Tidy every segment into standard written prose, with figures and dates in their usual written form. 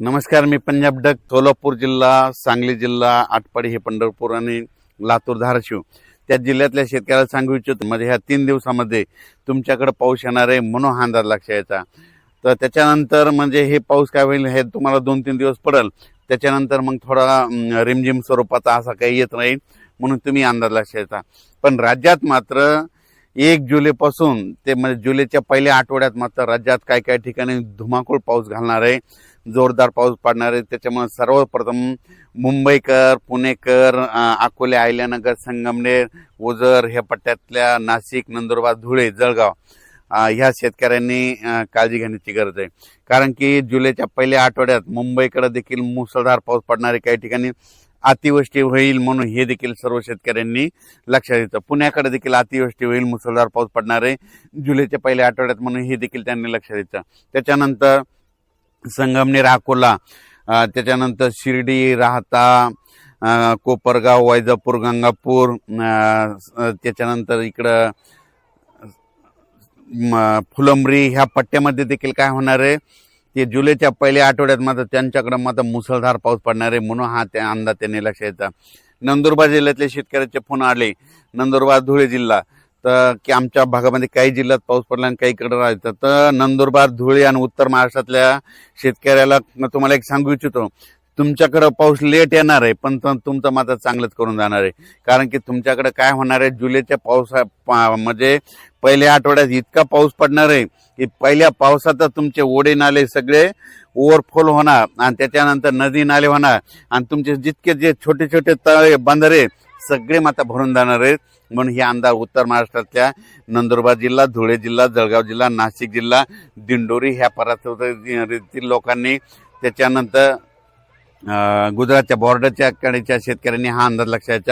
नमस्कार, मी पंजाब डक. सोलापूर जिल्हा, सांगली जिल्हा, आटपाडी हे पंढरपूर आणि लातूर, धाराशिव त्या जिल्ह्यातल्या शेतकऱ्याला सांगू इच्छितो म्हणजे ह्या 3 दिवसामध्ये तुमच्याकडे पाऊस येणार आहे म्हणून हा अंदाज लक्षात यायचा. तर त्याच्यानंतर म्हणजे हे पाऊस काय होईल हे तुम्हाला 2-3 दिवस पडेल. त्याच्यानंतर मग थोडा रिमझिम स्वरूपाचा असा काही येत राहील म्हणून तुम्ही अंदाज लक्षात यायचा. पण राज्यात मात्र 1 जुलैपासून ते म्हणजे जुलैच्या पहिल्या आठवड्यात मात्र राज्यात काही काही ठिकाणी धुमाकूळ पाऊस घालणार आहे, जोरदार पाऊस पडणार आहे. त्याच्यामुळे सर्वप्रथम मुंबईकर, पुणेकर, अकोले, अहिल्यानगर, संगमनेर, ओझर ह्या पट्ट्यातल्या नाशिक, नंदुरबार, धुळे, जळगाव ह्या शेतकऱ्यांनी काळजी घेण्याची गरज आहे. कारण की जुलैच्या पहिल्या आठवड्यात मुंबईकडे देखील मुसळधार पाऊस पडणार आहे, काही ठिकाणी अतिवृष्टी होईल म्हणून हे देखील सर्व शेतकऱ्यांनी लक्षात येतं. पुण्याकडे देखील अतिवृष्टी होईल, मुसळधार पाऊस पडणार आहे जुलैच्या पहिल्या आठवड्यात म्हणून हे देखील त्यांनी लक्षात येतं. त्याच्यानंतर संगमनेर, अकोला, त्याच्यानंतर शिर्डी, राहता, कोपरगाव, वैजापूर, गंगापूर, त्याच्यानंतर इकडं फुलंब्री ह्या पट्ट्यामध्ये देखील काय होणार आहे ते जुलैच्या पहिल्या आठवड्यात मात्र त्यांच्याकडे मात्र मुसळधार पाऊस पडणार आहे म्हणून हा त्या अंदाज त्यांनी लक्षात येतात. नंदुरबार जिल्ह्यातले शेतकऱ्याचे फोन आले, नंदुरबार, धुळे जिल्हा, तर की आमच्या भागामध्ये काही जिल्ह्यात पाऊस पडला आणि काही इकडे राहायचं. तर नंदुरबार, धुळे आणि उत्तर महाराष्ट्रातल्या शेतकऱ्याला तुम्हाला एक सांगू इच्छितो, तुमच्याकडे पाऊस लेट येणार आहे पण तुमचं मात्र चांगलंच करून जाणार आहे. कारण की तुमच्याकडे काय होणार आहे, जुलैच्या म्हणजे पहिल्या आठवड्यात इतका पाऊस पडणार आहे की पहिल्या पावसात तुमचे ओढे नाले सगळे ओव्हरफ्लो होणार आणि त्याच्यानंतर नदी नाले होणार आणि तुमचे जितके जे छोटे छोटे तळे, बंधारे सगळे मात्र भरून जाणार आहेत. म्हणून हे अंदाज उत्तर महाराष्ट्रातल्या नंदुरबार जिल्हा, धुळे जिल्हा, जळगाव जिल्हा, नाशिक जिल्हा, दिंडोरी ह्या परिसरातील लोकांनी, त्याच्यानंतर गुजरातच्या बॉर्डरच्या कडेच्या शेतकऱ्यांनी हा अंदाज लक्षात.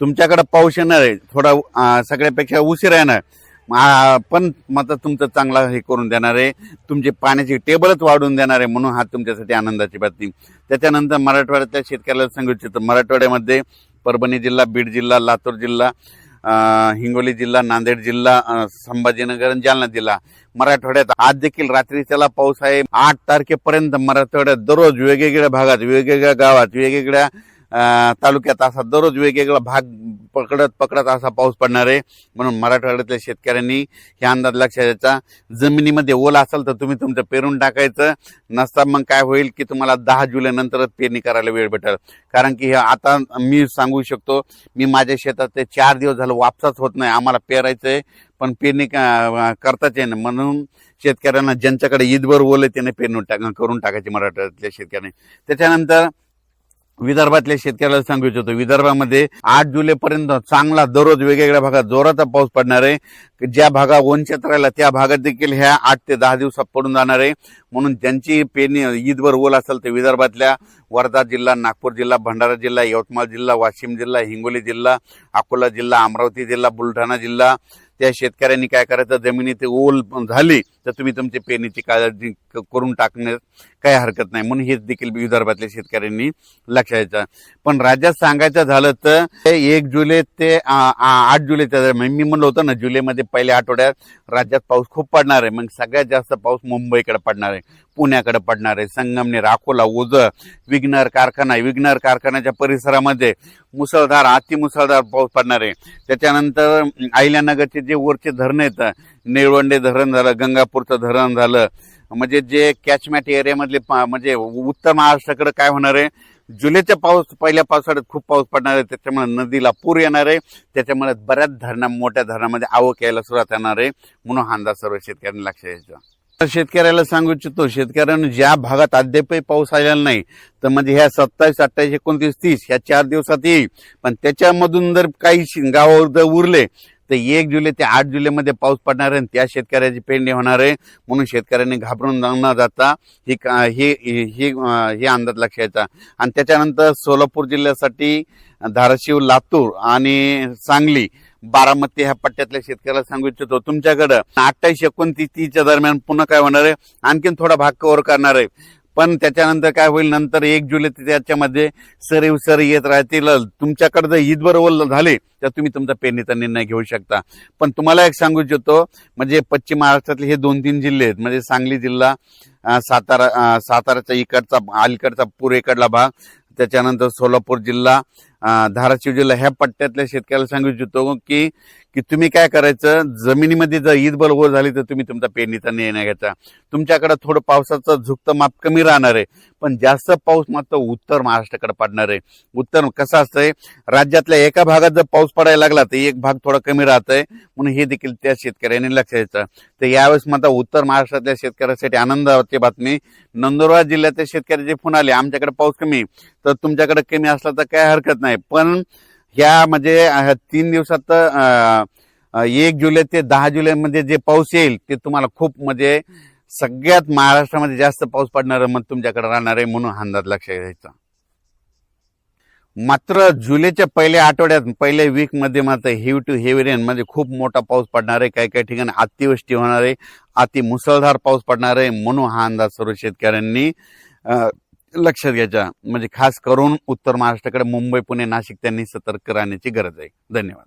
तुमच्याकडे पाऊस येणार आहे, थोडा सगळ्यापेक्षा उशीर येणार पण मात्र तुमचं चांगला हे करून देणार आहे, तुमची पाण्याची टेबलच वाढवून देणार आहे म्हणून हा तुमच्यासाठी आनंदाची बातमी. त्याच्यानंतर मराठवाड्यातल्या शेतकऱ्याला सांगू इच्छितो, मराठवाड्यामध्ये परभणी जिल्हा, बीड जिल्हा, लातूर जिल्हा, हिंगोली जिल्हा, नांदेड जिल्हा, संभाजीनगर आणि जालना जिल्हा, मराठवाड्यात आज देखील रात्रीच्याला पाऊस आहे. 8 तारखेपर्यंत मराठवाड्यात दररोज वेगवेगळ्या भागात, वेगवेगळ्या गावात, वेगवेगळ्या तालुक्यात असा दररोज वेगवेगळा भाग पकडत असा पाऊस पडणार आहे. म्हणून मराठवाड्यातल्या शेतकऱ्यांनी हे अंदाज लक्षात घ्यायचा. जमिनीमध्ये ओला असेल तर तुम्ही तुमचं पेरून टाकायचं, नसता मग काय होईल की तुम्हाला 10 जुलै नंतरच पेरणी करायला वेळ भेटेल. कारण की आता मी सांगू शकतो, मी माझ्या शेतात ते 4 दिवस झालं वापसाच होत नाही, आम्हाला पेरायचंय पण पेरणी करताच आहे ना. म्हणून शेतकऱ्यांना ज्यांच्याकडे ईदभर ओले त्याने पेरणी करून टाकायची मराठवाड्यातल्या शेतकऱ्यांनी. त्याच्यानंतर विदर्भातल्या शेतकऱ्याला सांगू इच्छितो, विदर्भामध्ये 8 जुलैपर्यंत चांगला दररोज वेगवेगळ्या भागात जोराचा पाऊस पडणार आहे. ज्या भागात वंचित राहिला त्या भागात देखील ह्या 8 ते 10 दिवसात पडून जाणार आहे. म्हणून ज्यांची पेरणी ईदभर ओल असेल ते विदर्भातल्या वर्धा जिल्हा, नागपूर जिल्हा, भंडारा जिल्हा, यवतमाळ जिल्हा, वाशिम जिल्हा, हिंगोली जिल्हा, अकोला जिल्हा, अमरावती जिल्हा, बुलढाणा जिल्हा, त्या शेतकऱ्यांनी काय करायचं, जमिनीत ओल झाली तर तुम्ही तुमची पेरणीची काळजी करून टाकण्यास काही हरकत नाही. म्हणून हेच देखील विदर्भातल्या शेतकऱ्यांनी लक्षात घ्यायचं. पण राज्यात सांगायचं झालं तर 1 जुलै ते 8 जुलैच्या दरम्यान मी म्हणलं होतं ना, जुलैमध्ये पहिल्या आठवड्यात राज्यात पाऊस खूप पडणार आहे. मग सगळ्यात जास्त पाऊस मुंबईकडे पडणार आहे, पुण्याकडे पडणार आहे, संगमनेर, अकोला, ओझर, विघ्नर कारखान्याच्या परिसरामध्ये मुसळधार, अतिमुसळधार पाऊस पडणार आहे. त्याच्यानंतर अहिल्यानगरचे जे वरचे धरण आहेत, निळवंडे धरण झालं, गंगापूरचं धरण झालं, म्हणजे जे कॅचमॅट एरियामधले म्हणजे उत्तर महाराष्ट्राकडे काय होणार आहे, जुलैच्या पहिल्या पावसाळ्यात खूप पाऊस पडणार आहे. त्याच्यामुळे नदीला पूर येणार आहे. त्याच्यामुळे बऱ्याच मोठ्या धरणामध्ये आवक यायला सुरुवात येणार आहे. म्हणून हा अंदाज सर्व शेतकऱ्यांनी लक्षात घ्यायचा. शेतकऱ्याला सांगू इच्छितो, शेतकऱ्यांनी ज्या भागात अद्यापही पाऊस आलेला नाही तर म्हणजे ह्या 27, 28, 29, 30 ह्या 4 दिवसात येईल. पण त्याच्यामधून जर काही गावावर जर उरले तर 1 जुलै ते 8 जुलैमध्ये पाऊस पडणार आहे आणि त्या शेतकऱ्याची पेरणी होणार आहे. म्हणून शेतकऱ्यांनी घाबरून न जाता हे अंदाज लक्षात घ्यायचा. आणि त्याच्यानंतर सोलापूर जिल्ह्यासाठी धाराशिव, लातूर आणि सांगली, बारामती ह्या पट्ट्यातल्या शेतकऱ्याला सांगू इच्छितो, तुमच्याकडं 28, 29, 30च्या दरम्यान पुन्हा काय होणार आहे, आणखीन थोडा भाग कव्हर करणार आहे. पण त्याच्यानंतर काय होईल, नंतर 1 जुलै ते त्याच्यामध्ये सरी येत राहतील. तुमच्याकडे जर ईदभर ओल झाले तर तुम्ही तुमचा पेरणीचा निर्णय घेऊ शकता. पण तुम्हाला एक सांगू इच्छितो, म्हणजे पश्चिम महाराष्ट्रातले हे 2-3 जिल्हे आहेत, म्हणजे सांगली जिल्हा, साताराच्या इकडचा अलीकडचा पूर्वेकडला भाग, त्याच्यानंतर सोलापूर जिल्हा, धाराशिव जिल्हा, ह्या पट्ट्यातल्या शेतकऱ्याला सांगू इच्छितो की तुम्ही काय करायचं, जमिनीमध्ये जर ईदबल वर झाली तर तुम्ही तुमचा पेरणीचा निर्णय घ्यायचा. तुमच्याकडे थोडं पावसाचं झुकतं माप कमी राहणार आहे, पण जास्त पाऊस मात्र उत्तर महाराष्ट्राकडे पडणार आहे. उत्तर कसं असतंय, राज्यातल्या एका भागात जर पाऊस पडायला लागला तर एक भाग थोडा कमी राहतंय, म्हणून हे देखील त्या शेतकऱ्यांनी लक्ष द्यायचं. तर यावेळेस मात्र उत्तर महाराष्ट्रातल्या शेतकऱ्यांसाठी आनंदाची बातमी, नंदुरबार जिल्ह्यातल्या शेतकरी जे फोन आले आमच्याकडे पाऊस कमी, तर तुमच्याकडे कमी असला तर काय हरकत नाही, पण ह्या म्हणजे 3 दिवसात 1 जुलै ते 10 जुलै मध्ये जे पाऊस येईल ते तुम्हाला खूप म्हणजे सगळ्यात महाराष्ट्रामध्ये जास्त पाऊस पडणार मग तुमच्याकडे राहणार आहे, म्हणून अंदाज लक्ष द्यायचा. मात्र जुलैच्या पहिल्या आठवड्यात पहिल्या वीक मध्ये मात्र हेवी टू हेवी रेन म्हणजे खूप मोठा पाऊस पडणार आहे. काही काही ठिकाणी अतिवृष्टी होणार आहे, अति मुसळधार पाऊस पडणार आहे, म्हणून हा अंदाज सर्व शेतकऱ्यांनी लक्षात घ्यायचा. म्हणजे खास करून उत्तर महाराष्ट्राकडे मुंबई, पुणे, नाशिक त्यांनी सतर्क राहण्याची गरज आहे. धन्यवाद.